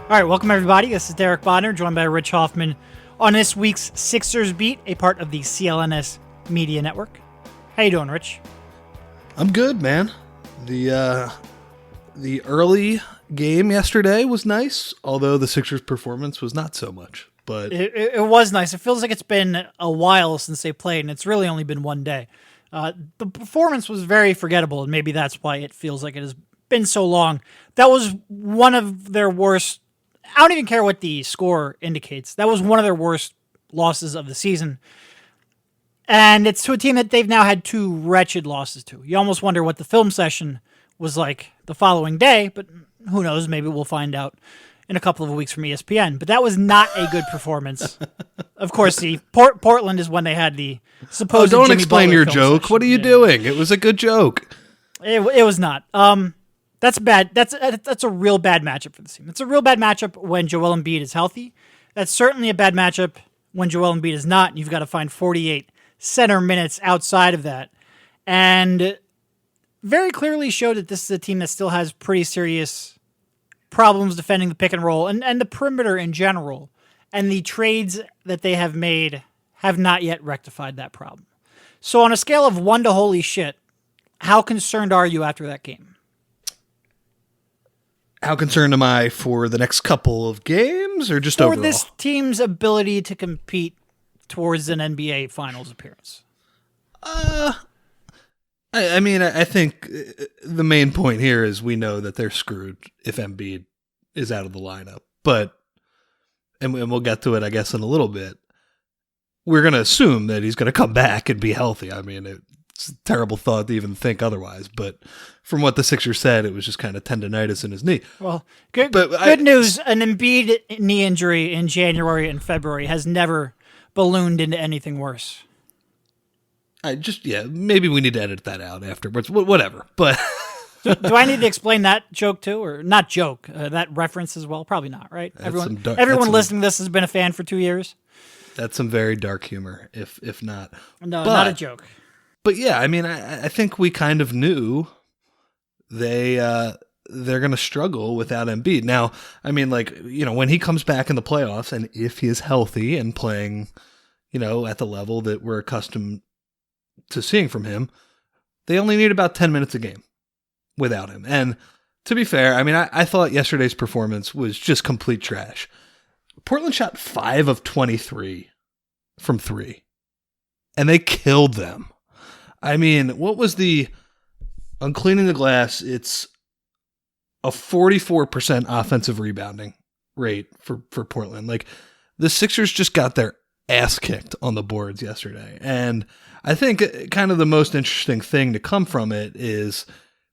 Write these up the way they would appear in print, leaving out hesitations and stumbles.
All right, welcome everybody. This is Derek Bodner, joined by Rich Hoffman on this week's Sixers Beat, a part of the CLNS Media Network. How you doing, Rich? I'm good, man. The early game yesterday was nice, although the Sixers' performance was not so much. But it was nice. It feels like it's been a while since they played, and it's really only been one day. The performance was very forgettable, and maybe that's why it feels like it has been so long. That was one of their worst. I don't even care what the score indicates. That was one of their worst losses of the season. And it's to a team that they've now had two wretched losses to. You almost wonder what the film session was like the following day, but who knows? Maybe we'll find out in a couple of weeks from ESPN. But that was not a good performance. Of course, the Portland is when they had the supposed don't Jimmy explain Butler your film joke. session. What are you doing? It was a good joke. It was not. That's bad. That's a real bad matchup for the team. It's a real bad matchup when Joel Embiid is healthy. That's certainly a bad matchup when Joel Embiid is not, and you've got to find 48 center minutes outside of that. And very clearly showed that this is a team that still has pretty serious problems defending the pick and roll and the perimeter in general. And the trades that they have made have not yet rectified that problem. So on a scale of 1 to holy shit, how concerned are you after that game? How concerned am I for the next couple of games or just for overall? this team's ability to compete towards an NBA Finals appearance? I think the main point here is we know that they're screwed if Embiid is out of the lineup. But, and we'll get to it, I guess, in a little bit, we're going to assume that he's going to come back and be healthy. I mean, it's a terrible thought to even think otherwise, but from what the Sixers said, it was just kind of tendonitis in his knee. Well, good news. An Embiid knee injury in January and February has never ballooned into anything worse. Maybe we need to edit that out afterwards. Whatever. But do I need to explain that joke too, or not joke? That reference as well? Probably not, right? Everyone listening to this has been a fan for 2 years. That's some very dark humor, if not. No, not a joke. But yeah, I mean, I think we kind of knew they're going to struggle without Embiid. Now, I mean, when he comes back in the playoffs and if he is healthy and playing, at the level that we're accustomed to seeing from him, they only need about 10 minutes a game without him. And to be fair, I mean, I thought yesterday's performance was just complete trash. Portland shot 5 of 23 from 3, and they killed them. I mean, what was on cleaning the glass, it's a 44% offensive rebounding rate for Portland. Like, the Sixers just got their ass kicked on the boards yesterday. And I think kind of the most interesting thing to come from it is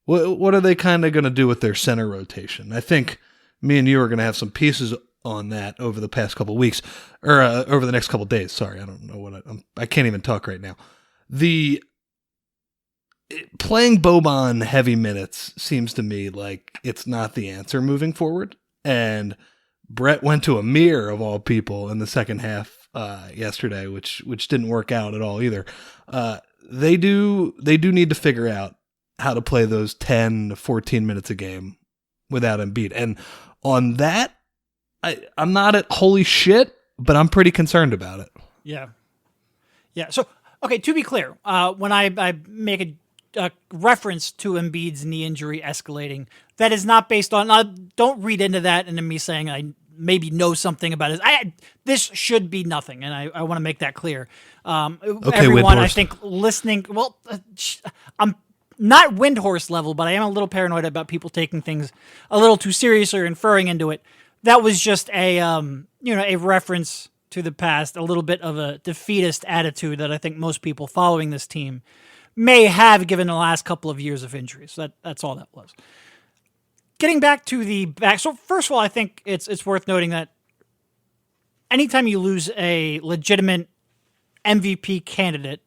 what are they kind of going to do with their center rotation? I think me and you are going to have some pieces on that over the past couple of weeks, or over the next couple of days. Sorry, I don't know I can't even talk right now. Playing Boban heavy minutes seems to me like it's not the answer moving forward. And Brett went to Amir of all people in the second half yesterday, which didn't work out at all either. They do need to figure out how to play those 10 to 14 minutes a game without Embiid. And on that, I'm not at holy shit, but I'm pretty concerned about it. Yeah. So, okay, to be clear, when I make a reference to Embiid's knee injury escalating, that is not based on, don't read into that into me saying I maybe know something about it. This should be nothing, and I want to make that clear. Everyone, I think, listening, I'm not Windhorse level, but I am a little paranoid about people taking things a little too seriously or inferring into it. That was just a reference to the past, a little bit of a defeatist attitude that I think most people following this team may have given the last couple of years of injuries. So that's all that was. Getting back to the back. So first of all, I think it's worth noting that anytime you lose a legitimate MVP candidate,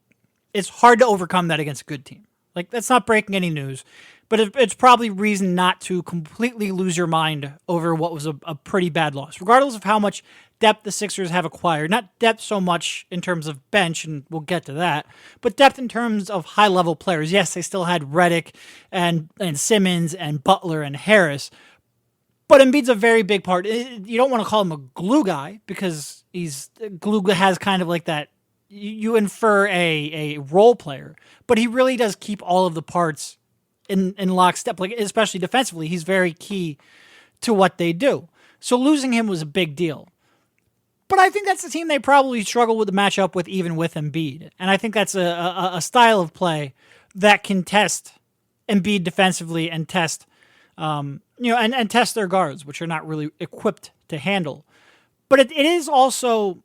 it's hard to overcome that against a good team. Like, that's not breaking any news, but it's probably reason not to completely lose your mind over what was a pretty bad loss, regardless of how much depth the Sixers have acquired. Not depth so much in terms of bench, and we'll get to that, but depth in terms of high-level players. Yes, they still had Redick and Simmons and Butler and Harris, But Embiid's a very big part. You don't want to call him a glue guy because glue has kind of like that. You infer a role player, but he really does keep all of the parts in lockstep. Like especially defensively, he's very key to what they do. So losing him was a big deal. But I think that's the team they probably struggle with the matchup with, even with Embiid. And I think that's a style of play that can test Embiid defensively and test, and test their guards, which are not really equipped to handle. But it is also,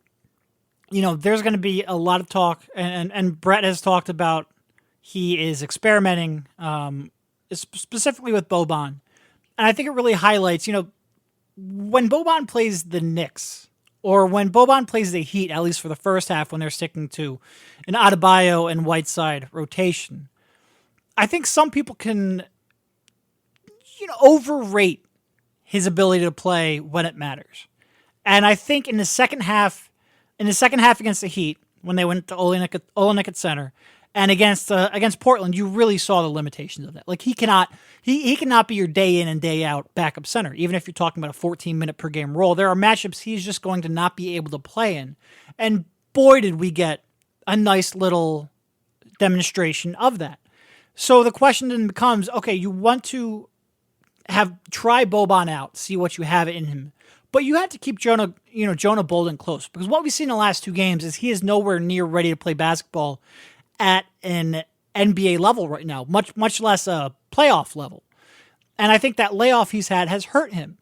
there's going to be a lot of talk, and Brett has talked about he is experimenting, specifically with Boban. And I think it really highlights, when Boban plays the Knicks, or when Boban plays the Heat, at least for the first half, when they're sticking to an Adebayo and Whiteside rotation, I think some people can, overrate his ability to play when it matters. And I think in the second half against the Heat, when they went to Olenek at center, and against Portland, you really saw the limitations of that. Like he cannot be your day in and day out backup center. Even if you're talking about a 14-minute per game role, there are matchups he's just going to not be able to play in. And boy, did we get a nice little demonstration of that. So the question then becomes, okay, you want to try Boban out, see what you have in him, but you have to keep Jonah Bolden close, because what we've seen in the last two games is he is nowhere near ready to play basketball at an NBA level right now, much less a playoff level. And I think that layoff he's had has hurt him.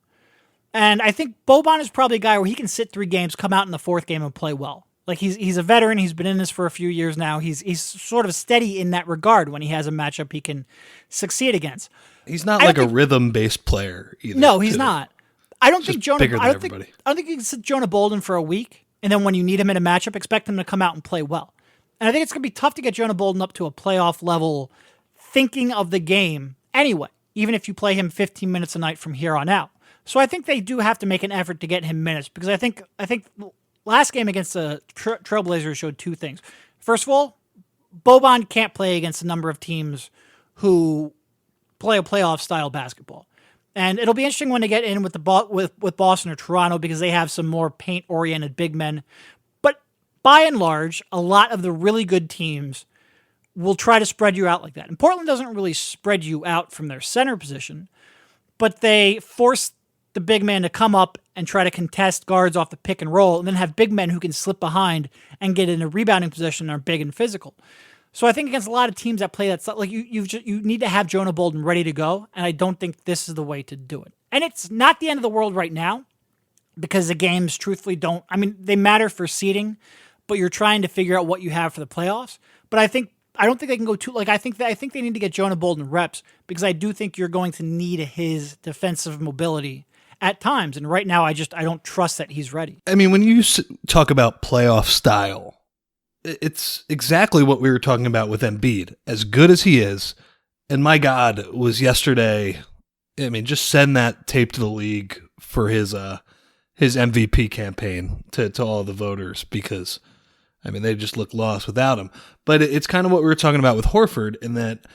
And I think Boban is probably a guy where he can sit 3 games, come out in the 4th game and play well. Like he's a veteran, he's been in this for a few years now. He's sort of steady in that regard when he has a matchup he can succeed against. He's not like a rhythm-based player either. No, he's not. I don't think Jonah. Bigger than I don't think you can sit Jonah Bolden for a week, and then when you need him in a matchup, expect him to come out and play well. And I think it's going to be tough to get Jonah Bolden up to a playoff level thinking of the game anyway, even if you play him 15 minutes a night from here on out. So I think they do have to make an effort to get him minutes, because I think last game against the Trailblazers showed 2 things. First of all, Boban can't play against a number of teams who play a playoff style basketball. And it'll be interesting when they get in with with Boston or Toronto, because they have some more paint-oriented big men. But by and large, a lot of the really good teams will try to spread you out like that. And Portland doesn't really spread you out from their center position, but they force the big man to come up and try to contest guards off the pick and roll, and then have big men who can slip behind and get in a rebounding position and are big and physical. So I think against a lot of teams that play that stuff, like you need to have Jonah Bolden ready to go, and I don't think this is the way to do it. And it's not the end of the world right now, because the games truthfully they matter for seeding, but you're trying to figure out what you have for the playoffs. But I don't think they can go too, I think they need to get Jonah Bolden reps, because I do think you're going to need his defensive mobility at times. And right now I don't trust that he's ready. I mean, when you talk about playoff style, it's exactly what we were talking about with Embiid. As good as he is, and my God, was yesterday, just send that tape to the league for his MVP campaign to all the voters, because, they just look lost without him. But it's kind of what we were talking about with Horford, in that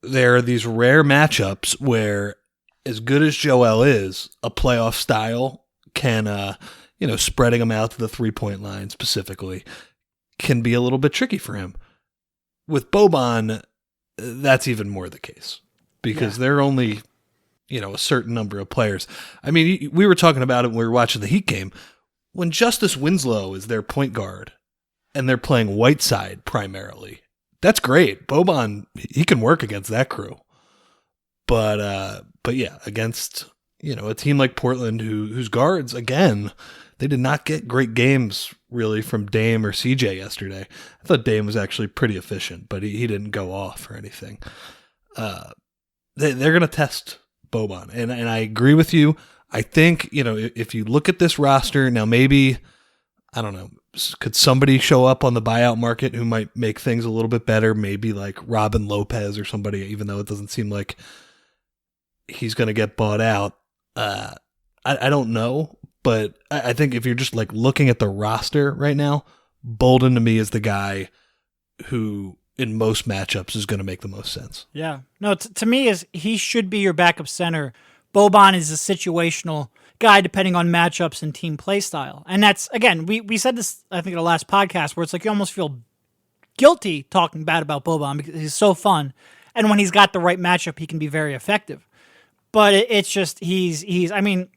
there are these rare matchups where, as good as Joel is, a playoff style can, spreading him out to the 3-point line specifically, can be a little bit tricky for him. With Boban, that's even more the case, because there are only, a certain number of players. We were talking about it when we were watching the Heat game. When Justice Winslow is their point guard and they're playing Whiteside primarily, that's great. Boban, he can work against that crew. But yeah, against, a team like Portland whose guards, again, they did not get great games really from Dame or CJ yesterday. I thought Dame was actually pretty efficient, but he didn't go off or anything. They're going to test Boban, and I agree with you. I think, if you look at this roster, now maybe, I don't know, could somebody show up on the buyout market who might make things a little bit better? Maybe like Robin Lopez or somebody, even though it doesn't seem like he's going to get bought out. I don't know. But I think if you're just looking at the roster right now, Bolden to me is the guy who in most matchups is going to make the most sense. Yeah. No, to me he should be your backup center Boban is a situational guy depending on matchups and team play style. And that's, again, we said this, I think, in the last podcast, where it's like you almost feel guilty talking bad about Boban because he's so fun. And when he's got the right matchup, he can be very effective. But it's just, I mean,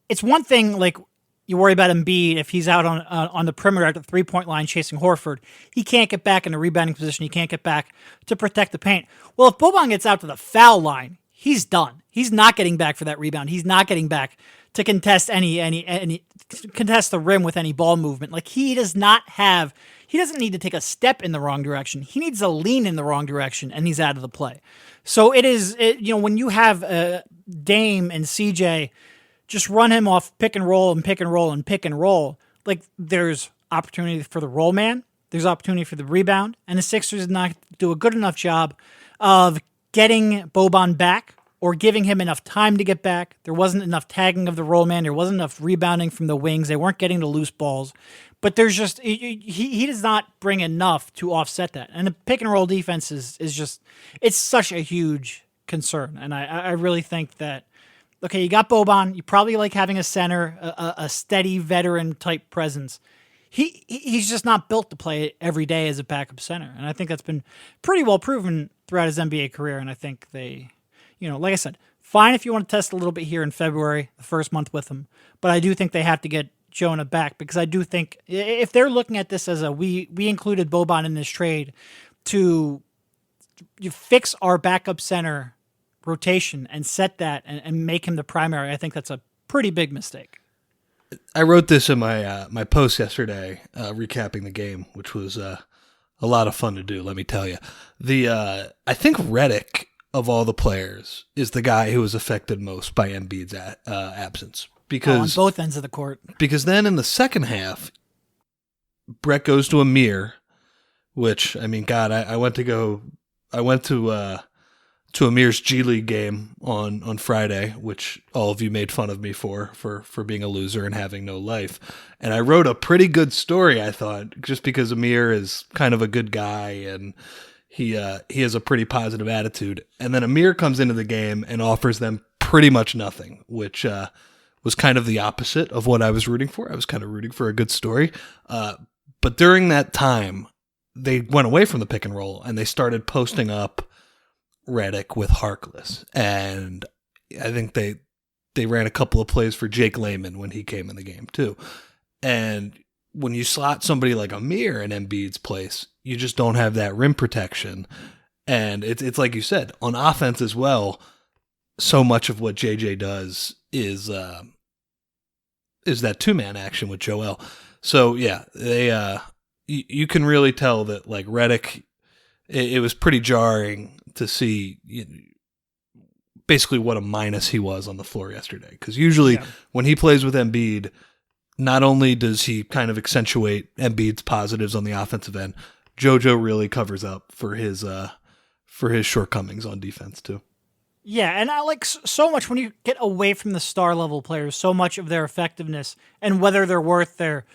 it's one thing, like, you worry about Embiid if he's out on the perimeter at the three-point line chasing Horford. He can't get back in a rebounding position. He can't get back to protect the paint. Well, if Boban gets out to the foul line, he's done. He's not getting back for that rebound. He's not getting back to contest contest the rim with any ball movement. Like, he doesn't need to take a step in the wrong direction. He needs to lean in the wrong direction, and he's out of the play. So when you have Dame and CJ, just run him off pick and roll and pick and roll and pick and roll. Like, there's opportunity for the roll man. There's opportunity for the rebound. And the Sixers did not do a good enough job of getting Boban back or giving him enough time to get back. There wasn't enough tagging of the roll man. There wasn't enough rebounding from the wings. They weren't getting the loose balls. But there's just, he does not bring enough to offset that. And the pick and roll defense is just, it's such a huge concern. And I really think that, okay, you got Boban. You probably like having a center, a steady veteran type presence. He's just not built to play every day as a backup center. And I think that's been pretty well proven throughout his NBA career. And I think they, like I said, fine if you want to test a little bit here in February, the first month with him. But I do think they have to get Jonah back, because I do think if they're looking at this as we included Boban in this trade to fix our backup center rotation and set that and make him the primary, I think that's a pretty big mistake. I wrote this in my post yesterday, recapping the game, which was a lot of fun to do. Let me tell you, I think Redick of all the players is the guy who was affected most by Embiid's absence, because on both ends of the court. Because then in the second half, Brett goes to Amir, which, I mean, God, I went to Amir's G League game on Friday, which all of you made fun of me for being a loser and having no life. And I wrote a pretty good story, I thought, just because Amir is kind of a good guy and he has a pretty positive attitude. And then Amir comes into the game and offers them pretty much nothing, which was kind of the opposite of what I was rooting for. I was kind of rooting for a good story. But during that time, they went away from the pick and roll and they started posting up Redick with Harkless, and I think they ran a couple of plays for Jake Layman when he came in the game too. And when you slot somebody like Amir in Embiid's place, you just don't have that rim protection. And it's like you said, on offense as well, so much of what JJ does is that two-man action with Joel. So yeah, they you can really tell that, like, Redick, it was pretty jarring to see basically what a minus he was on the floor yesterday. Because usually when he plays with Embiid, not only does he kind of accentuate Embiid's positives on the offensive end, JoJo really covers up for his shortcomings on defense too. Yeah, and I like so much when you get away from the star level players, so much of their effectiveness and whether they're worth their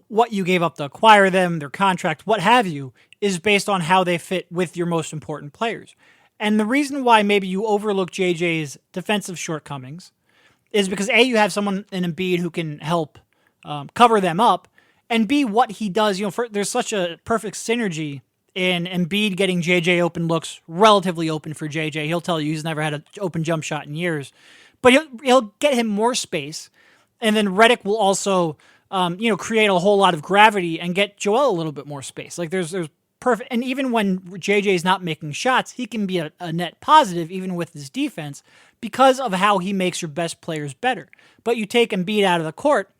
what you gave up to acquire them, their contract, what have you, is based on how they fit with your most important players. And the reason why maybe you overlook JJ's defensive shortcomings is because A, you have someone in Embiid who can help cover them up, and B, what he does, there's such a perfect synergy in Embiid getting JJ open looks, relatively open for JJ. He'll tell you he's never had an open jump shot in years, but he'll get him more space, and then Redick will also create a whole lot of gravity and get Joel a little bit more space. Like there's perfect, and even when JJ's not making shots, he can be a net positive even with his defense because of how he makes your best players better. But you take Embiid out of the court,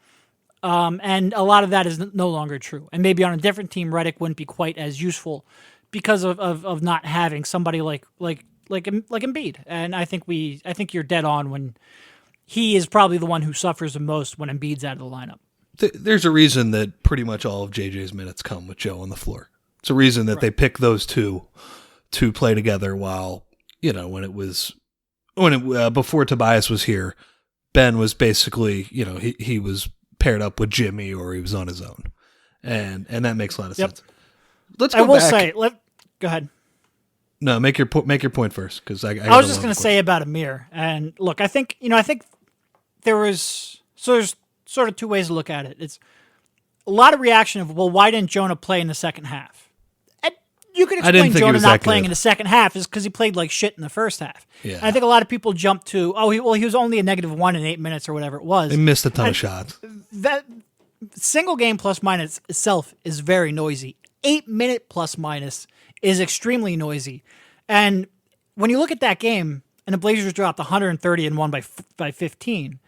and a lot of that is no longer true. And maybe on a different team, Redick wouldn't be quite as useful because of not having somebody like Embiid. And I think you're dead on when he is probably the one who suffers the most when Embiid's out of the lineup. There's a reason that pretty much all of JJ's minutes come with Joe on the floor. It's a reason that they pick those two to play together. While before Tobias was here, Ben was basically he was paired up with Jimmy or he was on his own, and that makes a lot of sense. Let's go back. Go ahead. No, make your point first, because I was just going to say about Amir, and look, I think there's sort of two ways to look at it. It's a lot of reaction of, well, why didn't Jonah play in the second half? And you could explain Jonah not playing in the second half is because he played like shit in the first half. Yeah. And I think a lot of people jump to, he was only a -1 in 8 minutes or whatever it was. He missed a ton of shots. That single game plus minus itself is very noisy. 8-minute plus minus is extremely noisy. And when you look at that game, and the Blazers dropped 130 and won by 15,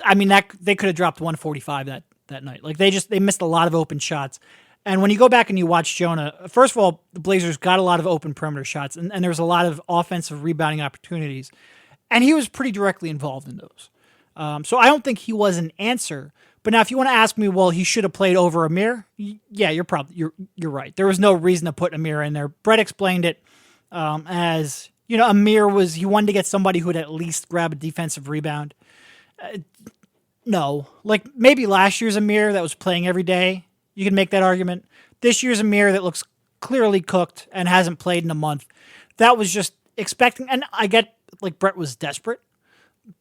I mean, that they could have dropped 145 that night. Like they missed a lot of open shots. And when you go back and you watch Jonah, first of all, the Blazers got a lot of open perimeter shots, and there was a lot of offensive rebounding opportunities, and he was pretty directly involved in those. So I don't think he was an answer. But now, if you want to ask me, well, he should have played over Amir. Yeah, you're right. There was no reason to put Amir in there. Brett explained it as Amir he wanted to get somebody who would at least grab a defensive rebound. No, like maybe last year's Amir that was playing every day, you can make that argument. This year's Amir that looks clearly cooked and hasn't played in a month, that was just expecting. And I get like Brett was desperate,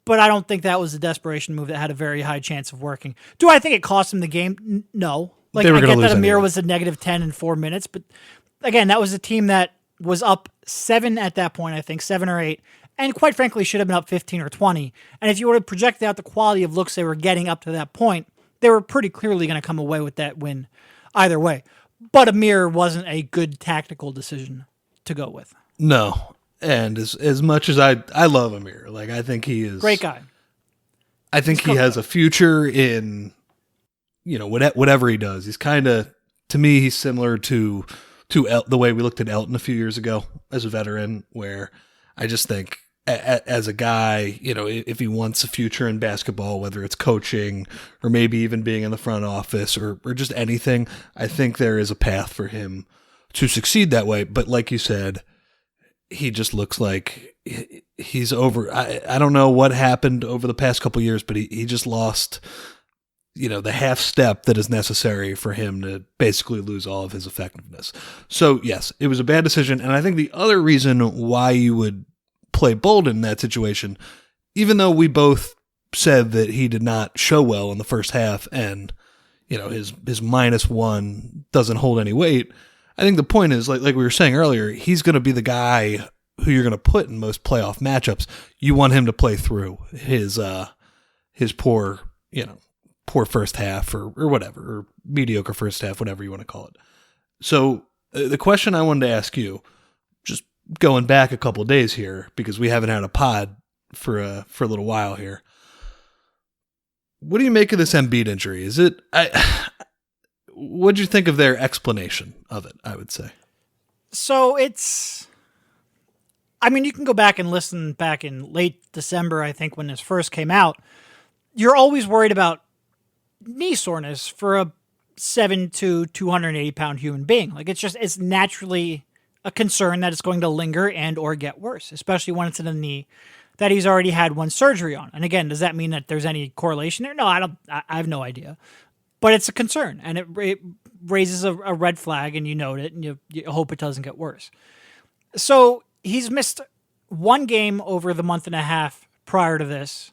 but I don't think that was a desperation move that had a very high chance of working. Do I think it cost him the game? No. Like I get that Amir was a -10 in 4 minutes, but again, that was a team that was up 7 at that point, I think, 7 or 8, and quite frankly should have been up 15 or 20. And if you were to project out the quality of looks they were getting up to that point, they were pretty clearly going to come away with that win either way. But Amir wasn't a good tactical decision to go with. No. And as much as I love Amir, like I think he is great guy. I think he has a future in whatever he does. He's kind of, to me, he's similar to the way we looked at Elton a few years ago as a veteran, where I just think as a guy, if he wants a future in basketball, whether it's coaching or maybe even being in the front office or just anything, I think there is a path for him to succeed that way. But like you said, he just looks like he's over. I don't know what happened over the past couple of years, but he just lost, the half step that is necessary for him to basically lose all of his effectiveness. So yes, it was a bad decision. And I think the other reason why you would play Bolden in that situation, even though we both said that he did not show well in the first half and, his -1 doesn't hold any weight, I think the point is, like we were saying earlier, he's going to be the guy who you're going to put in most playoff matchups. You want him to play through his poor first half or whatever, or mediocre first half, whatever you want to call it. So the question I wanted to ask you, just going back a couple of days here, because we haven't had a pod for a little while here. What do you make of this Embiid injury? What did you think of their explanation of it, I would say? So you can go back and listen back in late December, I think, when this first came out. You're always worried about knee soreness for a 7'2", 280-pound human being. Like, it's naturally a concern that it's going to linger and or get worse, especially when it's in a knee that he's already had one surgery on. And again, does that mean that there's any correlation there? No, I have no idea. But it's a concern, and it raises a red flag, and you note it, and you hope it doesn't get worse. So he's missed one game over the month and a half prior to this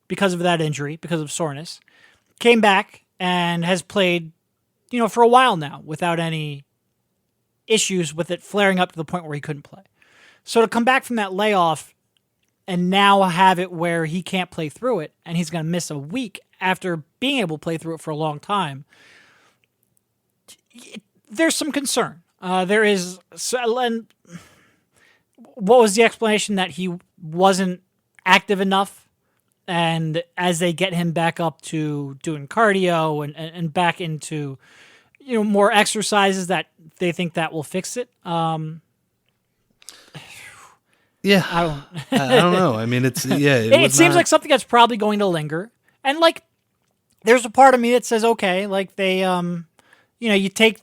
because of that injury, because of soreness. Came back and has played, for a while now without any issues with it flaring up to the point where he couldn't play. So to come back from that layoff and now have it where he can't play through it, and he's going to miss a week after being able to play through it for a long time, there's some concern. There is. And what was the explanation? That he wasn't active enough, and as they get him back up to doing cardio and back into more exercises, that they think that will fix it. Yeah, I don't know. I mean, it seems like something that's probably going to linger. And like, there's a part of me that says, okay, like they, you take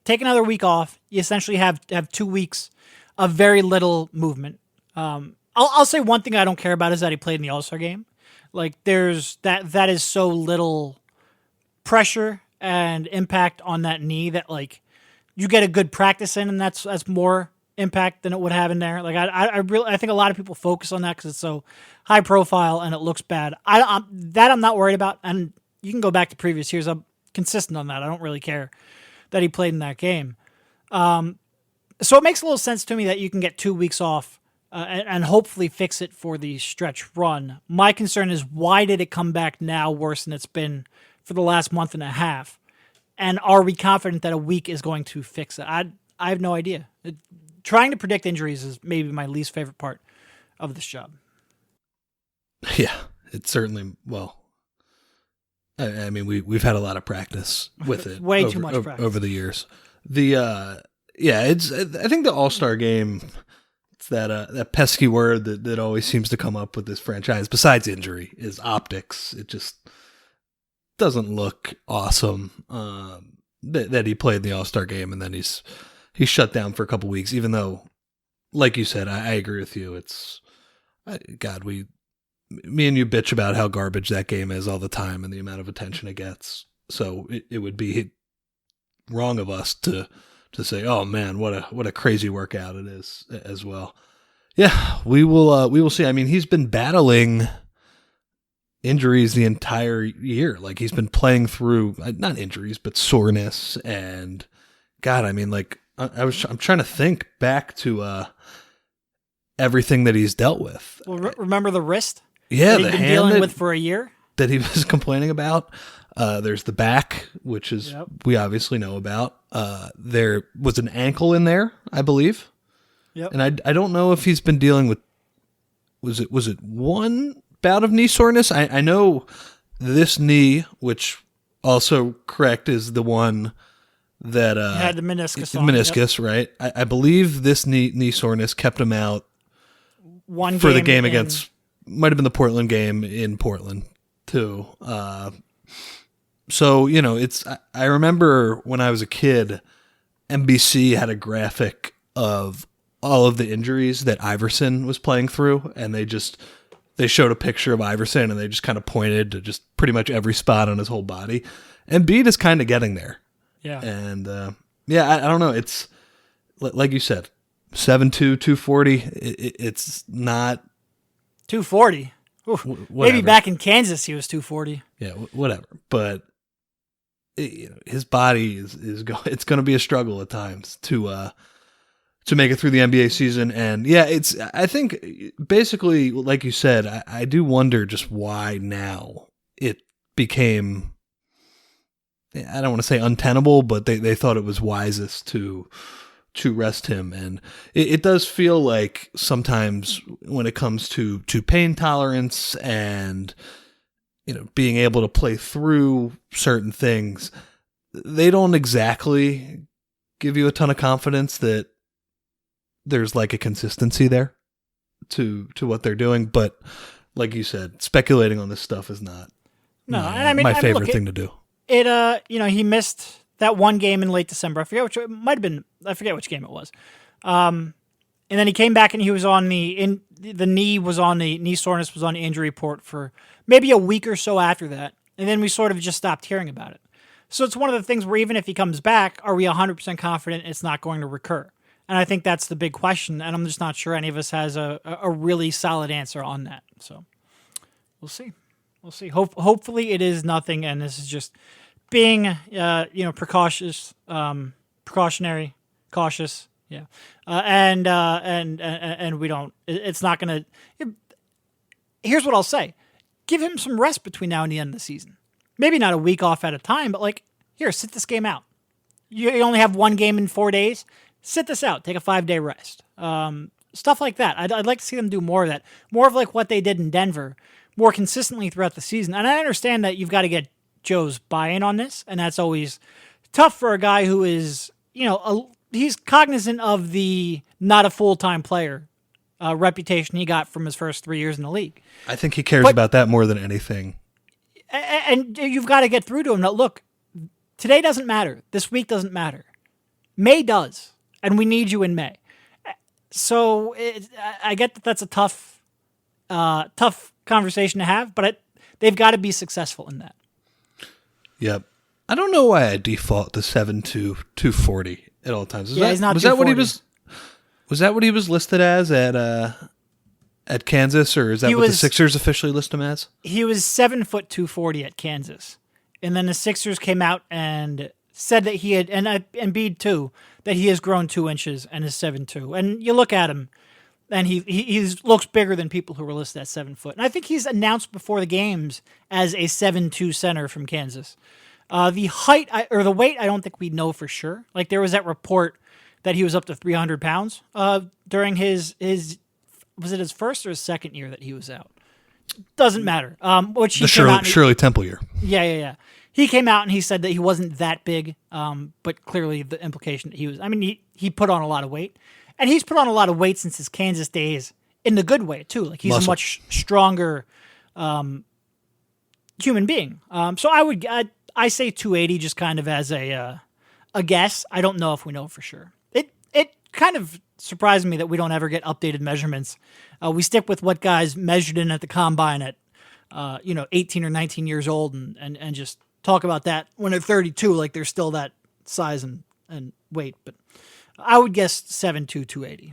another week off. You essentially have 2 weeks of very little movement. I'll say one thing I don't care about is that he played in the All-Star game. Like, there's that is so little pressure and impact on that knee that like you get a good practice in, and that's more impact than it would have in there. Like I think a lot of people focus on that because it's so high profile and it looks bad. I'm not worried about, and you can go back to previous years. I'm consistent on that. I don't really care that he played in that game. So it makes a little sense to me that you can get 2 weeks off and hopefully fix it for the stretch run. My concern is, why did it come back now worse than it's been for the last month and a half? And are we confident that a week is going to fix it? I have no idea. Trying to predict injuries is maybe my least favorite part of this job. Yeah, it's certainly, well, I mean, we've had a lot of practice with it. Way too much practice over the years. I think the All-Star game, it's that pesky word that always seems to come up with this franchise, besides injury, is optics. It just doesn't look awesome that he played the All-Star game and then he's shut down for a couple weeks, even though, like you said, I agree with you. Me and you bitch about how garbage that game is all the time and the amount of attention it gets. So it would be wrong of us to say, oh man, what a crazy workout it is as well. Yeah, we will see. I mean, he's been battling injuries the entire year. Like, he's been playing through, not injuries, but soreness, and God, I mean, like, I'm trying to think back to everything that he's dealt with. Well, remember the wrist? Yeah, that he'd been dealing with for a year that he was complaining about. There's the back, which is we obviously know about. There was an ankle in there, I believe. Yep. And I don't know if he's been dealing with. Was it one bout of knee soreness? I know this knee, which also correct is the one that had the meniscus. Meniscus, right? I believe this knee soreness kept him out. One for game the game against, might have been the Portland game in Portland too. So, you know, I remember when I was a kid, NBC had a graphic of all of the injuries that Iverson was playing through, and they showed a picture of Iverson and they just kind of pointed to just pretty much every spot on his whole body. Embiid is kind of getting there. Yeah. And I don't know. It's like you said, 7'2", 240. It's not 240. Maybe back in Kansas he was 240. Yeah, whatever. But his body is it's going to be a struggle at times to make it through the NBA season. And yeah, I think basically, like you said, I do wonder just why now it became, I don't want to say untenable, but they thought it was wisest to rest him. And it does feel like sometimes when it comes to pain tolerance and, you know, being able to play through certain things, they don't exactly give you a ton of confidence that there's like a consistency there to what they're doing. But like you said, speculating on this stuff is not my favorite thing to do. He missed that one game in late December. I forget which it might have been. I forget which game it was. And then he came back and he was on the knee soreness was on the injury report for maybe a week or so after that. And then we sort of just stopped hearing about it. So it's one of the things where even if he comes back, are we 100% confident it's not going to recur? And I think that's the big question. And I'm just not sure any of us has a really solid answer on that. So we'll see. We'll see. Hopefully it is nothing. And this is just being, cautious. Yeah. And we don't, it's not going to, here's what I'll say. Give him some rest between now and the end of the season. Maybe not a week off at a time, but sit this game out. You only have one game in 4 days. Sit this out. Take a 5-day rest. Stuff like that. I'd like to see them do more of that. More of like what they did in Denver, more consistently throughout the season. And I understand that you've got to get Joe's buy-in on this, and that's always tough for a guy who is, he's cognizant of the not a full-time player reputation he got from his first 3 years in the league. I think he cares about that more than anything. And you've got to get through to him that, look, today doesn't matter. This week doesn't matter. May does, and we need you in May. So I get that that's a tough conversation to have, but they've got to be successful in that. Yep. I don't know why I default to 7'2", 240 at all times. He's not. Was 240. that what he was? Was that what he was listed as at Kansas, or is that what the Sixers officially list him as? He was 7 foot 240 at Kansas, and then the Sixers came out and said that he had, and Embiid too, that he has grown 2 inches and is 7'2". And you look at him, and he looks bigger than people who were listed at 7 foot. And I think he's announced before the games as a 7'2" center from Kansas. The height or the weight, I don't think we know for sure. Like there was that report that he was up to 300 pounds during his was it his first or his second year that he was out? Doesn't matter. Which he Shirley Temple year. Yeah. He came out and he said that he wasn't that big, but clearly the implication that he was. I mean, he put on a lot of weight, and he's put on a lot of weight since his Kansas days in the good way too. Like he's a much stronger human being. So I say 280 just kind of as a guess. I don't know if we know for sure. It kind of surprised me that we don't ever get updated measurements. We stick with what guys measured in at the combine at 18 or 19 years old and just talk about that when they're 32, like they're still that size and weight. But I would guess 7'2", 280.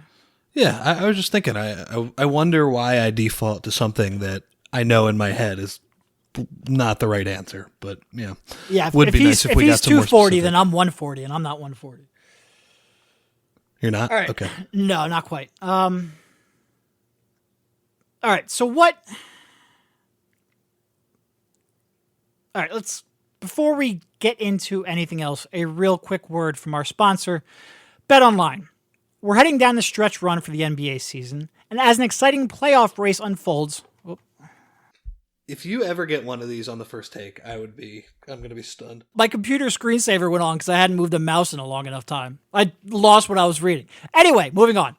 Yeah, I was just thinking, I wonder why I default to something that I know in my head is not the right answer. But yeah, would be nice if we got some more specific. If he's 240, then I'm 140, and I'm not 140. You're not? All right. Okay. No, not quite. All right, so what... All right, before we get into anything else, a real quick word from our sponsor, BetOnline. We're heading down the stretch run for the NBA season, and as an exciting playoff race unfolds... If you ever get one of these on the first take, I'm going to be stunned. My computer screensaver went on because I hadn't moved a mouse in a long enough time. I lost what I was reading. Anyway, moving on.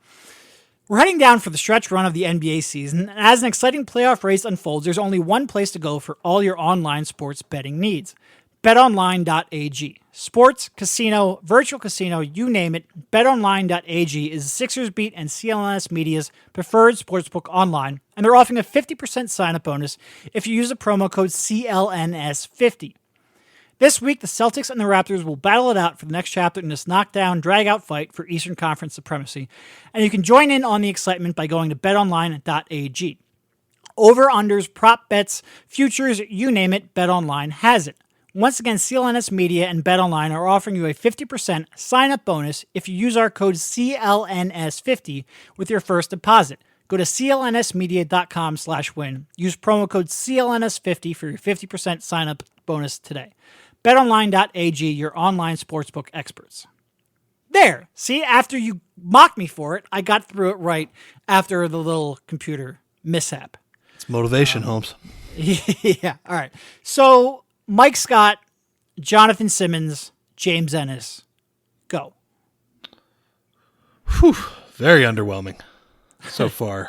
We're heading down for the stretch run of the NBA season, and as an exciting playoff race unfolds, there's only one place to go for all your online sports betting needs. BetOnline.ag. Sports, casino, virtual casino, you name it, BetOnline.ag is Sixers Beat and CLNS Media's preferred sportsbook online, and they're offering a 50% sign-up bonus if you use the promo code CLNS50. This week, the Celtics and the Raptors will battle it out for the next chapter in this knockdown, drag-out fight for Eastern Conference supremacy, and you can join in on the excitement by going to BetOnline.ag. Over-unders, prop bets, futures, you name it, BetOnline has it. Once again, CLNS Media and BetOnline are offering you a 50% sign-up bonus if you use our code CLNS50 with your first deposit. Go to clnsmedia.com/win. Use promo code CLNS50 for your 50% sign-up bonus today. BetOnline.ag, your online sportsbook experts. There. See, after you mocked me for it, I got through it right after the little computer mishap. It's motivation, Holmes. Yeah. All right. So... Mike Scott, Jonathan Simmons, James Ennis, go. Whew, very underwhelming so far.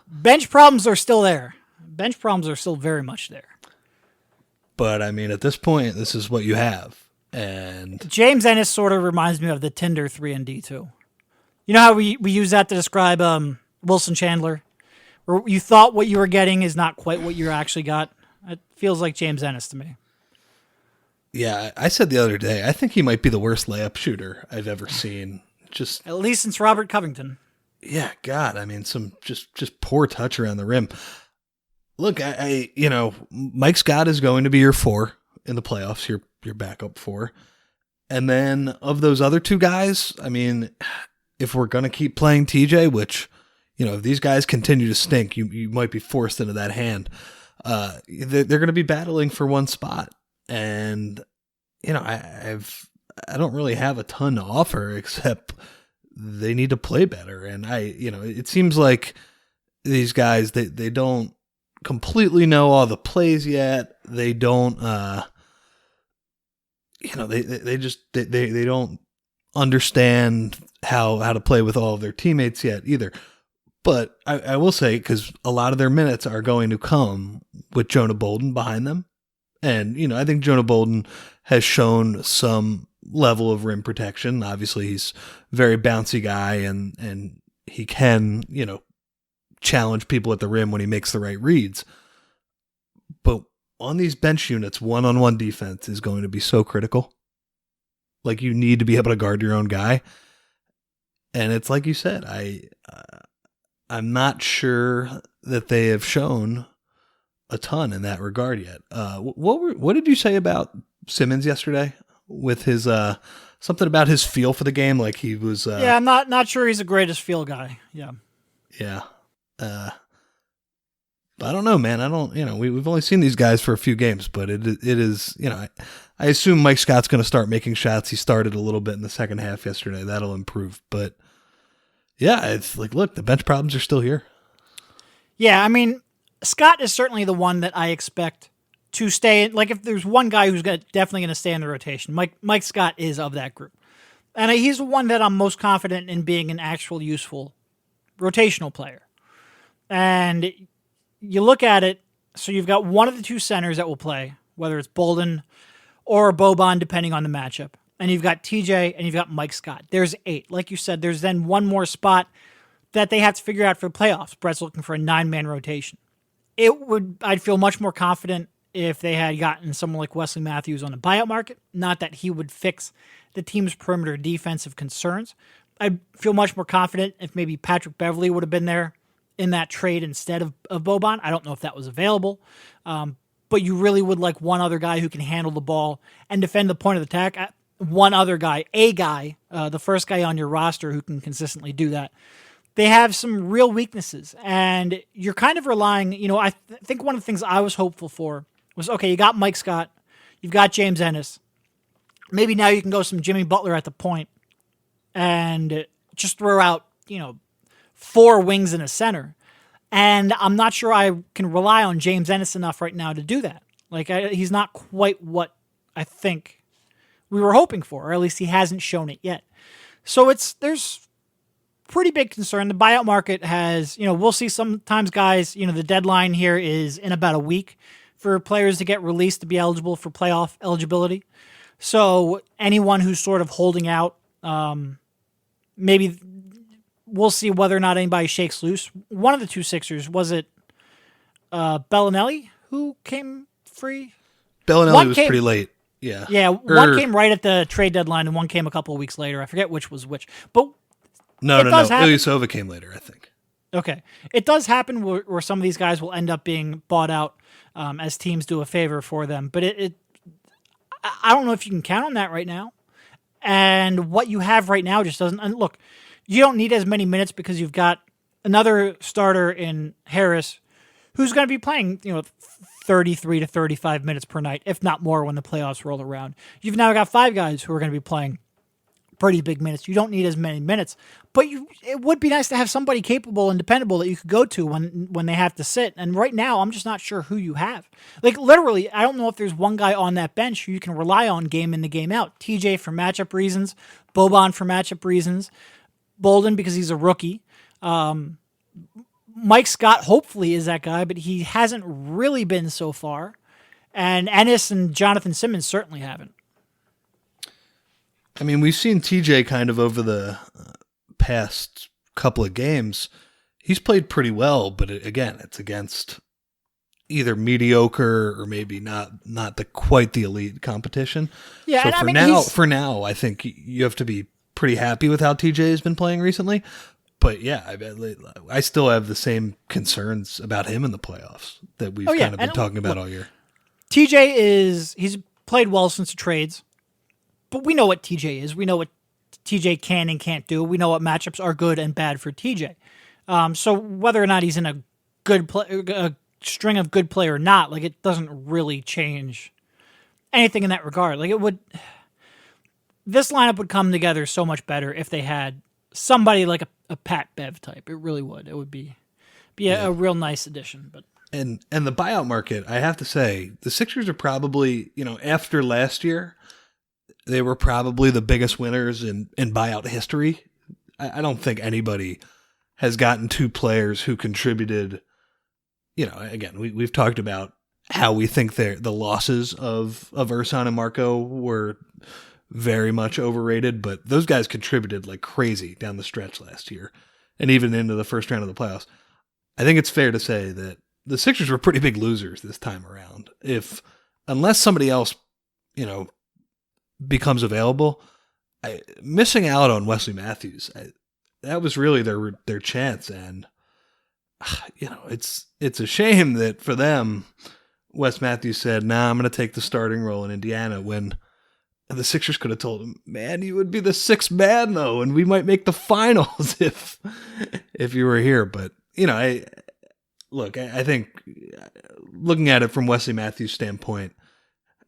Bench problems are still there. Bench problems are still very much there. But, I mean, at this point, this is what you have. And James Ennis sort of reminds me of the Tinder 3&D too. You know how we use that to describe Wilson Chandler? Where you thought what you were getting is not quite what you actually got? It feels like James Ennis to me. Yeah, I said the other day, I think he might be the worst layup shooter I've ever seen. Just at least since Robert Covington. Yeah, God, I mean, some just poor touch around the rim. Look, I Mike Scott is going to be your 4 in the playoffs, your backup 4. And then of those other 2 guys, I mean, if we're going to keep playing TJ, which, if these guys continue to stink, you might be forced into that hand. They're going to be battling for one spot, and I don't really have a ton to offer except they need to play better. And it seems like these guys they don't completely know all the plays yet. They don't they don't understand how to play with all of their teammates yet either. But I will say, because a lot of their minutes are going to come with Jonah Bolden behind them. And, I think Jonah Bolden has shown some level of rim protection. Obviously, he's a very bouncy guy, and he can, challenge people at the rim when he makes the right reads. But on these bench units, one-on-one defense is going to be so critical. Like, you need to be able to guard your own guy. And it's like you said, I'm not sure that they have shown a ton in that regard yet. What did you say about Simmons yesterday with his something about his feel for the game? Like he was. Yeah, I'm not sure he's the greatest field guy. Yeah. Yeah. I don't know, man. I don't. We've only seen these guys for a few games, but it is. I assume Mike Scott's going to start making shots. He started a little bit in the second half yesterday. That'll improve, but yeah, it's like, look, the bench problems are still here. Yeah, I mean, Scott is certainly the one that I expect to stay. Like, if there's one guy who's definitely going to stay in the rotation, Mike Scott is of that group, and he's the one that I'm most confident in being an actual useful rotational player. And you look at it, so you've got one of the two centers that will play, whether it's Bolden or Boban, depending on the matchup. And you've got TJ and you've got Mike Scott. There's 8. Like you said, there's then one more spot that they have to figure out for the playoffs. Brett's looking for a 9-man rotation. I'd feel much more confident if they had gotten someone like Wesley Matthews on the buyout market. Not that he would fix the team's perimeter defensive concerns. I'd feel much more confident if maybe Patrick Beverley would have been there in that trade instead of Boban. I don't know if that was available. But you really would like one other guy who can handle the ball and defend the point of attack. One other guy, the first guy on your roster who can consistently do that. They have some real weaknesses, and you're kind of relying, I think one of the things I was hopeful for was, okay, you got Mike Scott, you've got James Ennis. Maybe now you can go some Jimmy Butler at the point and just throw out, 4 wings and a center. And I'm not sure I can rely on James Ennis enough right now to do that. Like, he's not quite what I think we were hoping for, or at least he hasn't shown it yet. So there's pretty big concern. The buyout market has, we'll see sometimes guys, the deadline here is in about a week for players to get released to be eligible for playoff eligibility. So anyone who's sort of holding out, maybe we'll see whether or not anybody shakes loose. One of the two Sixers, was it Bellinelli who came free? Bellinelli was pretty late. Yeah. Yeah, one came right at the trade deadline and one came a couple of weeks later. I forget which was which. But No. Ilyasova came later, I think. Okay. It does happen where some of these guys will end up being bought out as teams do a favor for them. But I don't know if you can count on that right now. And what you have right now just doesn't. And look, you don't need as many minutes because you've got another starter in Harris who's going to be playing, 33 to 35 minutes per night, if not more, when the playoffs roll around. You've now got 5 guys who are going to be playing pretty big minutes. You don't need as many minutes, but it would be nice to have somebody capable and dependable that you could go to when they have to sit. And right now, I'm just not sure who you have. Like, literally, I don't know if there's one guy on that bench who you can rely on game in to game out. TJ for matchup reasons, Boban for matchup reasons, Bolden because he's a rookie. Mike Scott hopefully is that guy, but he hasn't really been so far. And Ennis and Jonathan Simmons certainly haven't. I mean, we've seen TJ kind of over the past couple of games. He's played pretty well, but again, it's against either mediocre or maybe not quite the elite competition. Yeah, so for now, I think you have to be pretty happy with how TJ has been playing recently. But yeah, I still have the same concerns about him in the playoffs that we've kind of been talking about all year. TJ he's played well since the trades, but we know what TJ is. We know what TJ can and can't do. We know what matchups are good and bad for TJ. So whether or not he's in a string of good play or not, like, it doesn't really change anything in that regard. Like, this lineup would come together so much better if they had somebody like a Pat Bev type. It really would. It would be a real nice addition. But and the buyout market, I have to say, the Sixers are probably, after last year, they were probably the biggest winners in buyout history. I don't think anybody has gotten 2 players who contributed. Again, we've talked about how we think the losses of Ersan and Marco were very much overrated, but those guys contributed like crazy down the stretch last year and even into the first round of the playoffs. I think it's fair to say that the Sixers were pretty big losers this time around. Unless somebody else, becomes available, missing out on Wesley Matthews, that was really their chance. And it's a shame that for them, Wes Matthews said, "Nah, I'm going to take the starting role in Indiana." When the Sixers could have told him, "Man, you would be the sixth man though, and we might make the finals if you were here." But I think looking at it from Wesley Matthews' standpoint,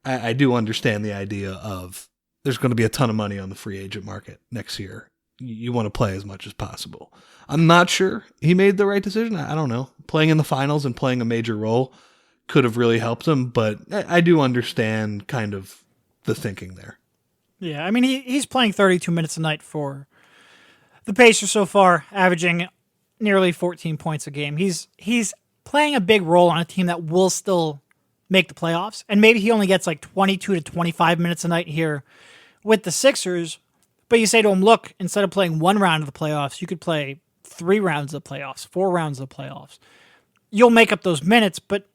I do understand the idea of there's going to be a ton of money on the free agent market next year. You want to play as much as possible. I'm not sure he made the right decision. I don't know. Playing in the finals and playing a major role could have really helped him, but I do understand kind of the thinking there. Yeah, I mean, he's playing 32 minutes a night for the Pacers so far, averaging nearly 14 points a game. He's playing a big role on a team that will still make the playoffs, and maybe he only gets like 22 to 25 minutes a night here with the Sixers, but you say to him, look, instead of playing one round of the playoffs, you could play 3 rounds of the playoffs, 4 rounds of the playoffs. You'll make up those minutes, but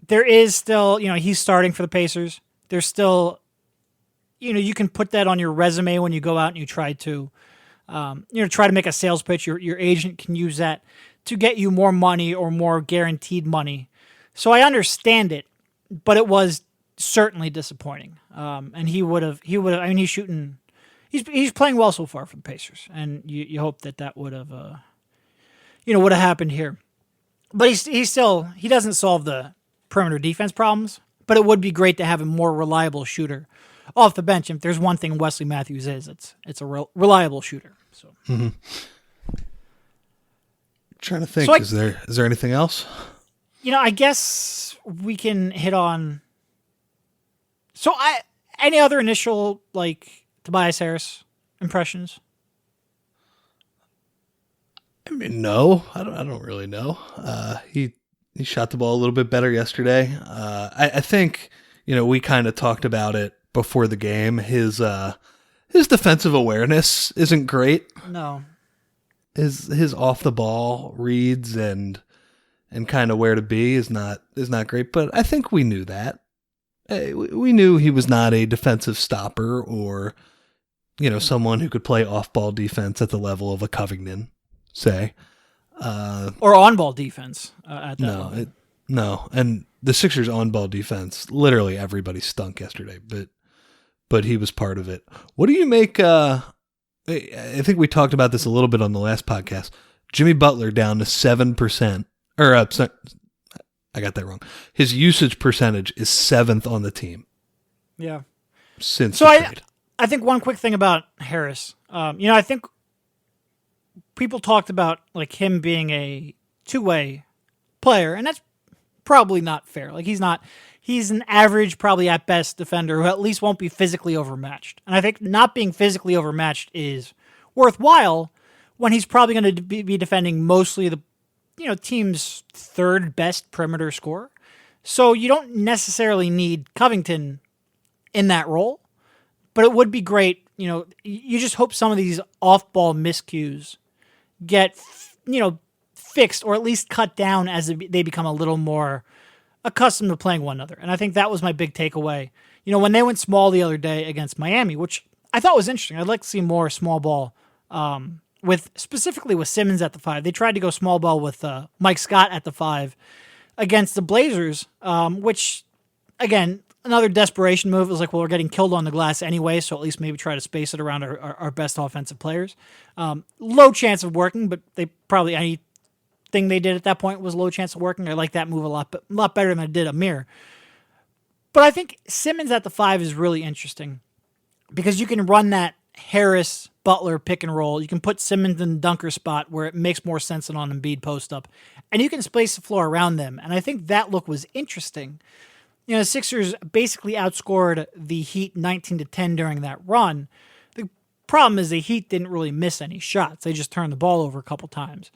there is still, he's starting for the Pacers. There's still, you can put that on your resume when you go out and you try to, try to make a sales pitch. Your agent can use that to get you more money or more guaranteed money. So I understand it, but it was certainly disappointing. And he would have, I mean, he's playing well so far for the Pacers, and you hope that would have, would have happened here. But he doesn't solve the perimeter defense problems, but it would be great to have a more reliable shooter off the bench. If there's one thing Wesley Matthews is, it's a reliable shooter. So, Trying to think, is there anything else? I guess we can hit on. So, any other initial Tobias Harris impressions? I mean, no, I don't really know. He shot the ball a little bit better yesterday. I think, we kind of talked about it before the game. His defensive awareness isn't great. No. His off the ball reads and kind of where to be is not great, but I think we knew that. We knew he was not a defensive stopper or, someone who could play off-ball defense at the level of a Covington, say. Or on-ball defense at that level. No, and the Sixers' on-ball defense, literally everybody stunk yesterday, but he was part of it. What do you make... I think we talked about this a little bit on the last podcast. Jimmy Butler down to 7%. Or, I got that wrong. His usage percentage is 7th on the team. Yeah. Since the trade. I think one quick thing about Harris. I think people talked about him being a two-way player, and that's probably not fair. He's an average, probably at best defender who at least won't be physically overmatched. And I think not being physically overmatched is worthwhile when he's probably going to be defending mostly the team's third best perimeter scorer. So you don't necessarily need Covington in that role, but it would be great. You just hope some of these off-ball miscues get, fixed or at least cut down as they become a little more accustomed to playing one another. And I think that was my big takeaway. When they went small the other day against Miami, which I thought was interesting. I'd like to see more small ball, specifically with Simmons at the 5. They tried to go small ball with Mike Scott at the 5 against the Blazers, which, again, another desperation move. It was we're getting killed on the glass anyway, so at least maybe try to space it around our best offensive players. Low chance of working, but they probably anything they did at that point was low chance of working. I like that move a lot better than I did Amir. But I think Simmons at the 5 is really interesting because you can run that Harris Butler pick and roll. You can put Simmons in the dunker spot where it makes more sense than on Embiid post up, and you can space the floor around them. And I think that look was interesting. The Sixers basically outscored the Heat 19-10 during that run. The problem is the Heat didn't really miss any shots. They just turned the ball over a couple times.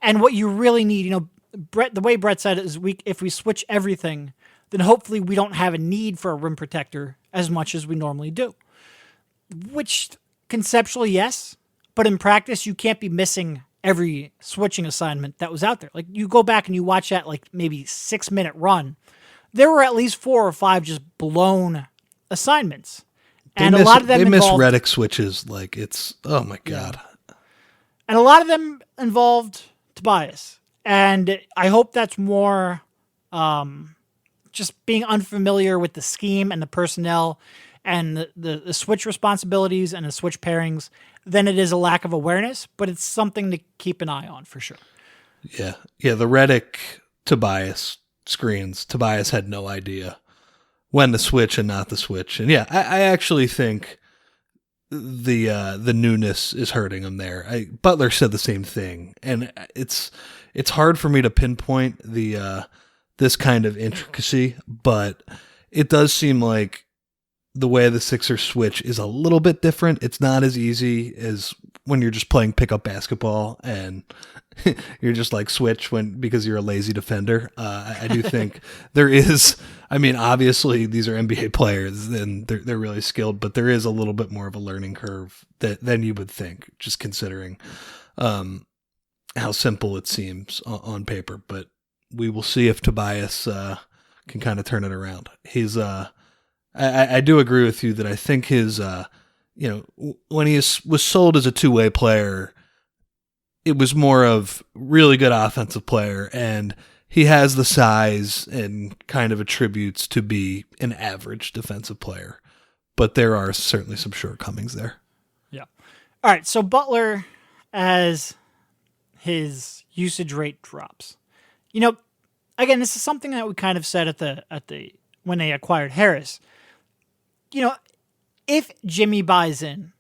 And what you really need, Brett, the way Brett said it is if we switch everything, then hopefully we don't have a need for a rim protector as much as we normally do. Which conceptually, yes, but in practice, you can't be missing every switching assignment that was out there. You go back and you watch that maybe 6-minute run. There were at least 4 or 5 just blown assignments. A lot of them they involved, miss Redick switches. It's, oh my God. And a lot of them involved Tobias. And I hope that's more just being unfamiliar with the scheme and the personnel and the switch responsibilities and the switch pairings than it is a lack of awareness, but it's something to keep an eye on for sure. Yeah. Yeah, the Redick Tobias screens, Tobias had no idea when to switch and not to switch. And yeah, I actually think the newness is hurting him there. Butler said the same thing, and it's hard for me to pinpoint the this kind of intricacy, but it does seem like the way the Sixers switch is a little bit different. It's not as easy as when you're just playing pickup basketball and you're just like switch because you're a lazy defender. I do think there is. I mean, obviously these are NBA players and they're really skilled, but there is a little bit more of a learning curve than you would think, just considering how simple it seems on paper. But we will see if Tobias can kind of turn it around. He's I do agree with you that I think his when he was sold as a two-way player, it was more of really good offensive player, and he has the size and kind of attributes to be an average defensive player, but there are certainly some shortcomings there. Yeah. All right. So Butler, as his usage rate drops, again, this is something that we kind of said at the when they acquired Harris. If Jimmy buys in,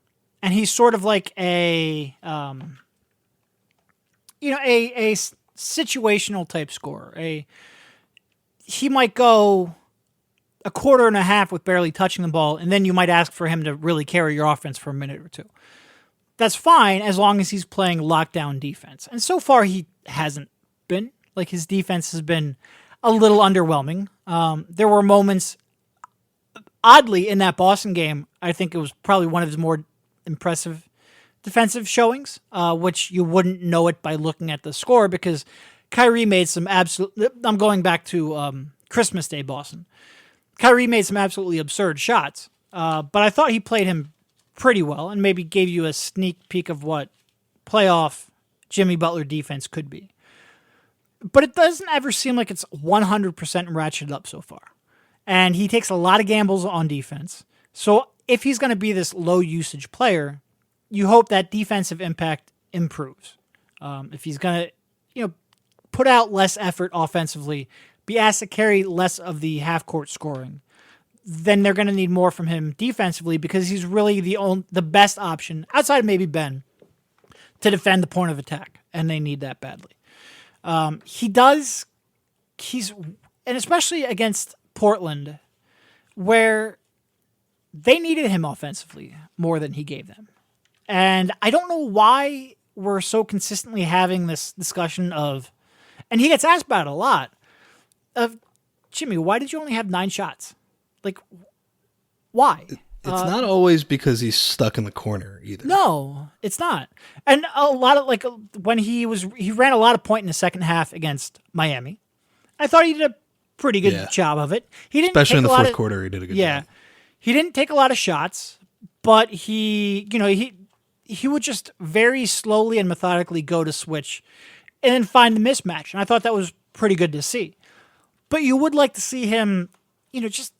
and he's sort of like a situational type scorer. He might go a quarter and a half with barely touching the ball, and then you might ask for him to really carry your offense for a minute or two. That's fine as long as he's playing lockdown defense. And so far he hasn't been. Like, his defense has been a little underwhelming. There were moments, oddly, in that Boston game, I think it was probably one of his more impressive defensive showings, which you wouldn't know it by looking at the score because Kyrie made some I'm going back to Christmas Day Boston. Kyrie made some absolutely absurd shots, but I thought he played him pretty well and maybe gave you a sneak peek of what playoff Jimmy Butler defense could be. But it doesn't ever seem like it's 100% ratcheted up so far. And he takes a lot of gambles on defense. So if he's going to be this low usage player, you hope that defensive impact improves. If he's going to, put out less effort offensively, be asked to carry less of the half court scoring, then they're going to need more from him defensively because he's really the best option outside of maybe Ben to defend the point of attack, and they need that badly. And especially against Portland, where they needed him offensively more than he gave them. And I don't know why we're so consistently having this discussion of, and he gets asked about it a lot, of, Jimmy, why did you only have 9 shots? Like, why? It's not always because he's stuck in the corner either. No, it's not. And a lot of, when he ran a lot of point in the second half against Miami. I thought he did a pretty good job of it. He didn't, especially in the fourth quarter, he did a good job. Yeah. He didn't take a lot of shots, but he would just very slowly and methodically go to switch and then find the mismatch. And I thought that was pretty good to see. But you would like to see him, just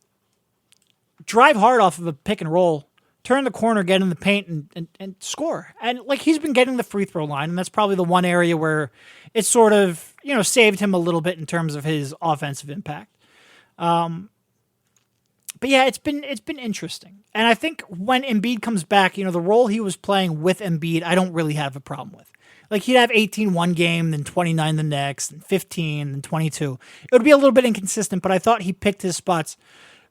drive hard off of a pick and roll, turn the corner, get in the paint, and score. And he's been getting the free throw line, and that's probably the one area where it sort of, saved him a little bit in terms of his offensive impact. But yeah, it's been interesting. And I think when Embiid comes back, the role he was playing with Embiid, I don't really have a problem with. He'd have 18 one game, then 29 the next, and 15, then 22. It would be a little bit inconsistent, but I thought he picked his spots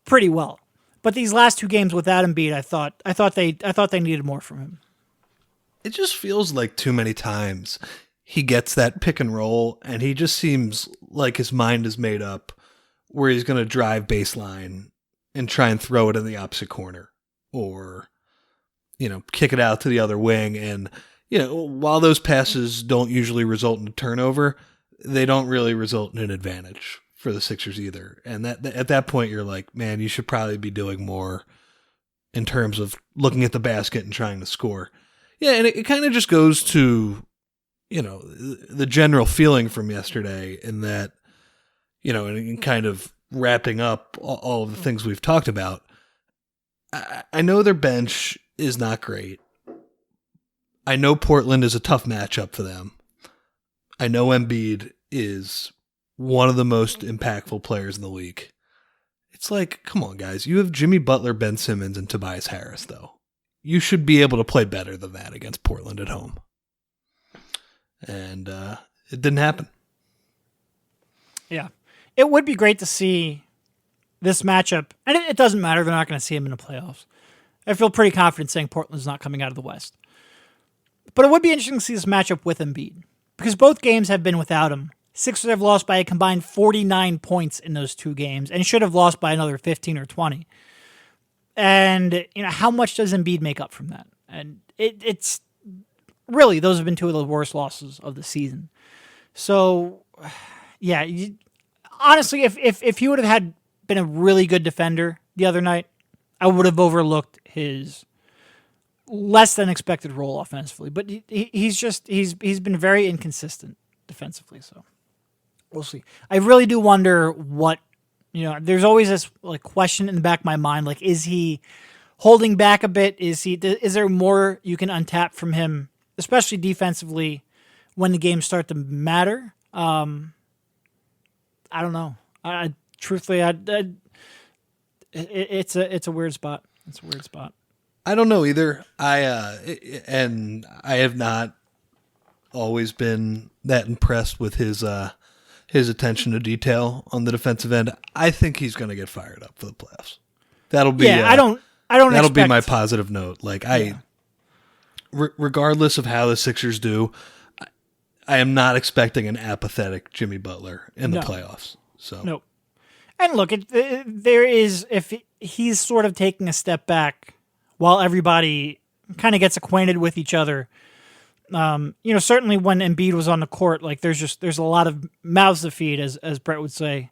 pretty well. But these last 2 games without Embiid, I thought they needed more from him. It just feels like too many times he gets that pick and roll, and he just seems like his mind is made up where he's going to drive baseline and try and throw it in the opposite corner, or kick it out to the other wing. And while those passes don't usually result in a turnover, they don't really result in an advantage for the Sixers either. And that at that point, you're like, man, you should probably be doing more in terms of looking at the basket and trying to score. Yeah, and it kind of just goes to the general feeling from yesterday in that, and kind of wrapping up all of the things we've talked about. I know their bench is not great. I know Portland is a tough matchup for them. I know Embiid is one of the most impactful players in the league. It's like, come on, guys. You have Jimmy Butler, Ben Simmons, and Tobias Harris, though. You should be able to play better than that against Portland at home. And it didn't happen. Yeah. It would be great to see this matchup. And it doesn't matter. They're not going to see him in the playoffs. I feel pretty confident saying Portland's not coming out of the West. But it would be interesting to see this matchup with Embiid. Because both games have been without him. Sixers have lost by a combined 49 points in those two games and should have lost by another 15 or 20. And, how much does Embiid make up from that? And it's really, those have been two of the worst losses of the season. So, yeah, honestly, if he would have been a really good defender the other night, I would have overlooked his less than expected role offensively. But he's been very inconsistent defensively, so we'll see. I really do wonder what, there's always this question in the back of my mind, is he holding back a bit? Is there more you can untap from him, especially defensively, when the games start to matter? I don't know. Truthfully, it's a weird spot. It's a weird spot. I don't know either. I have not always been that impressed with his attention to detail on the defensive end. I think he's going to get fired up for the playoffs. That'll be I don't. That'll be my positive note. Regardless of how the Sixers do, I am not expecting an apathetic Jimmy Butler in the playoffs. So no. And look, there is, if he's sort of taking a step back while everybody kind of gets acquainted with each other. Certainly when Embiid was on the court, there's a lot of mouths to feed, as Brett would say,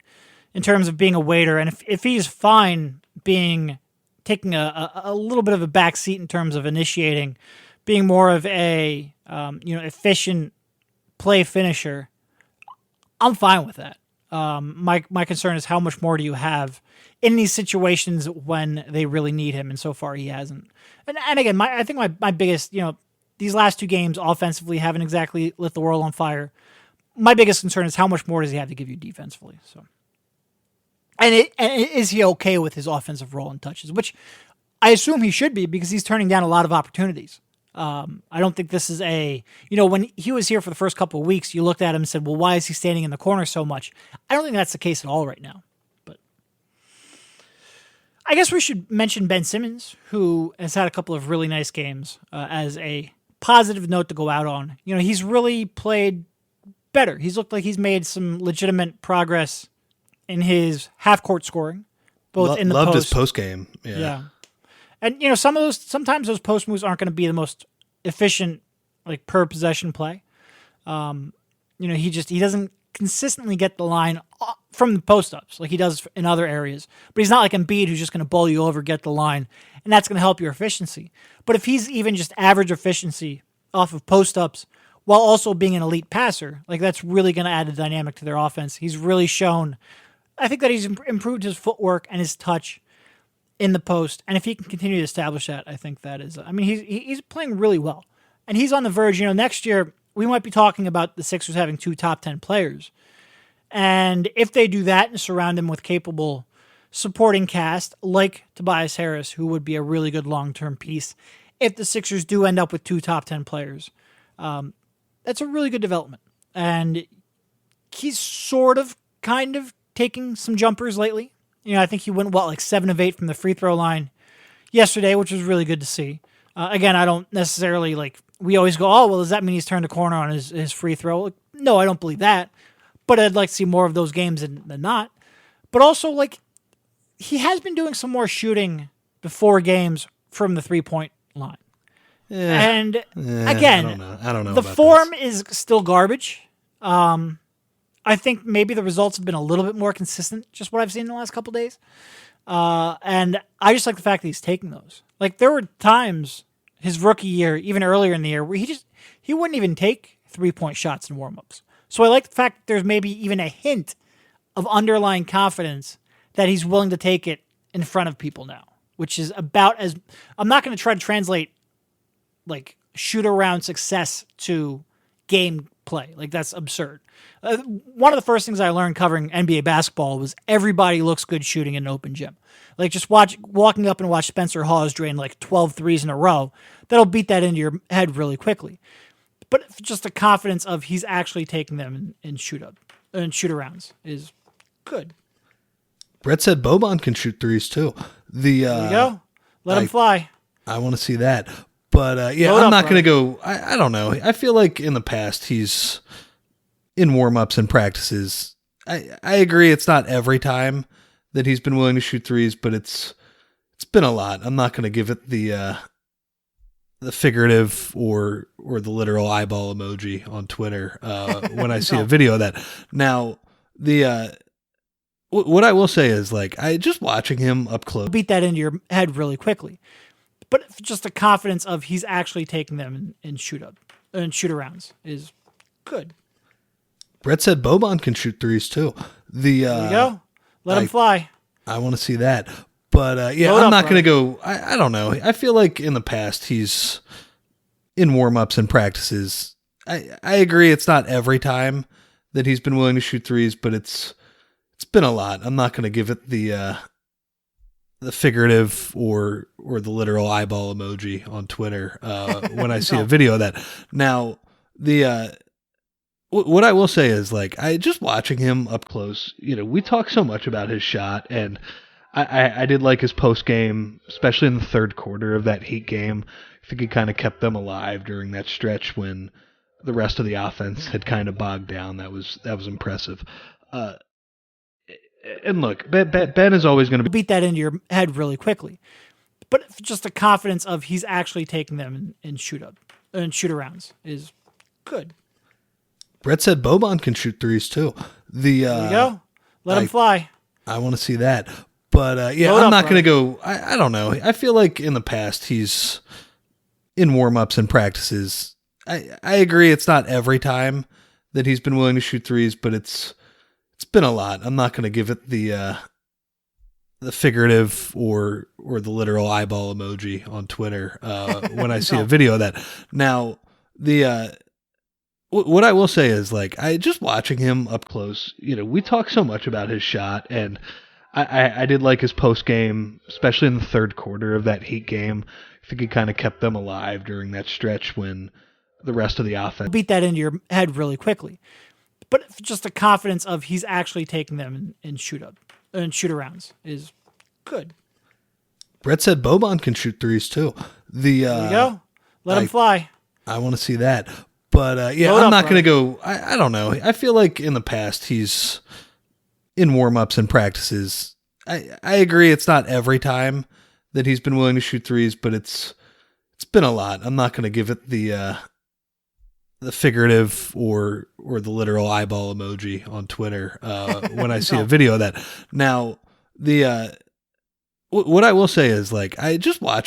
in terms of being a waiter. And if he's fine taking a little bit of a back seat in terms of initiating, being more of a efficient play finisher, I'm fine with that. My concern is how much more do you have in these situations when they really need him, and so far he hasn't. And again, I think my biggest, these last two games offensively haven't exactly lit the world on fire. My biggest concern is how much more does he have to give you defensively. So, and is he okay with his offensive role and touches, which I assume he should be because he's turning down a lot of opportunities. I don't think this is when he was here for the first couple of weeks, you looked at him and said, well, why is he standing in the corner so much? I don't think that's the case at all right now. But I guess we should mention Ben Simmons, who has had a couple of really nice games as a positive note to go out on. He's really played better. He's looked like he's made some legitimate progress in his half-court scoring, both in the loved post. his post game. Yeah. And sometimes those post moves aren't going to be the most efficient, per possession play. He doesn't consistently get the line from the post ups like he does in other areas. But he's not like Embiid, who's just going to bowl you over, get the line, and that's going to help your efficiency. But if he's even just average efficiency off of post ups while also being an elite passer, that's really going to add a dynamic to their offense. He's really shown, I think, that he's improved his footwork and his touch in the post, and if he can continue to establish that, I think that is. He's playing really well, and he's on the verge. Next year we might be talking about the Sixers having 2 top 10 players, and if they do that and surround him with capable supporting cast like Tobias Harris, who would be a really good long-term piece, if the Sixers do end up with 2 top 10 players, that's a really good development, and he's kind of taking some jumpers lately. I think he went, 7 of 8 from the free throw line yesterday, which was really good to see. Again, I don't necessarily, we always go, does that mean he's turned a corner on his free throw? No, I don't believe that. But I'd like to see more of those games than not. But also, he has been doing some more shooting before games from the 3-point line. Yeah. And, again, I don't know the about form this. is still garbage. I think maybe the results have been a little bit more consistent, just what I've seen in the last couple of days. And I just like the fact that he's taking those. There were times his rookie year, even earlier in the year, where he wouldn't even take 3-point shots in warmups. So I like the fact that there's maybe even a hint of underlying confidence that he's willing to take it in front of people now, which is about as I'm not going to try to translate like shoot around success to game play. Like that's absurd. One of the first things I learned covering NBA basketball was everybody looks good shooting in an open gym. Like just walking up and watch Spencer Hawes drain like 12 threes in a row. That'll beat that into your head really quickly. But just the confidence of he's actually taking them in shoot arounds is good. Brett said Boban can shoot threes too. There you go. Let him fly. I want to see that. But yeah, Load I'm up, not going to bro. go. I don't know. I feel like in the past he's in warm-ups and practices. I agree it's not every time that he's been willing to shoot threes, but it's been a lot. I'm not going to give it the figurative or the literal eyeball emoji on Twitter when I see a video of that. Now, what I will say is like I just watching him up close. Beat that into your head really quickly. But just the confidence of he's actually taking them in shoot arounds is good. Brett said Boban can shoot threes too. There you go. Let him fly. I want to see that. But yeah, Load I'm up, not going to bro. go. I don't know. I feel like in the past he's in warm-ups and practices. I agree it's not every time that he's been willing to shoot threes, but it's been a lot. I'm not going to give it the figurative or the literal eyeball emoji on Twitter when I see a video of that. Now, what I will say is like I just watching him up close. You know, we talk so much about his shot, and I did like his post game, especially in the third quarter of that Heat game. I think he kind of kept them alive during that stretch when the rest of the offense had kind of bogged down. That was impressive. And look, Ben is always going to Beat that into your head really quickly. But just the confidence of he's actually taking them in shoot arounds is good. Brett said Boban can shoot threes too. There you go. Let him fly. I want to see that. But yeah, Load I'm up, not bro. going to go. I don't know. I feel like in the past he's in warm-ups and practices. I agree it's not every time that he's been willing to shoot threes, but it's been a lot. I'm not going to give it the figurative or the literal eyeball emoji on Twitter when I see a video of that. Now, what I will say is like I just watching him up close. You know, we talk so much about his shot, and I did like his post game, especially in the third quarter of that Heat game. I think he kind of kept them alive during that stretch when the rest of the offense. Beat that into your head really quickly. But just the confidence of he's actually taking them in shoot arounds is good. Brett said Boban can shoot threes too. There you go. Let him fly. I want to see that. But yeah, Load I'm up, not bro. going to go. I don't know. I feel like in the past he's in warm-ups and practices. I agree it's not every time that he's been willing to shoot threes, but it's been a lot. I'm not going to give it the figurative or the literal eyeball emoji on Twitter when I see a video of that. Now, what I will say is like I just watch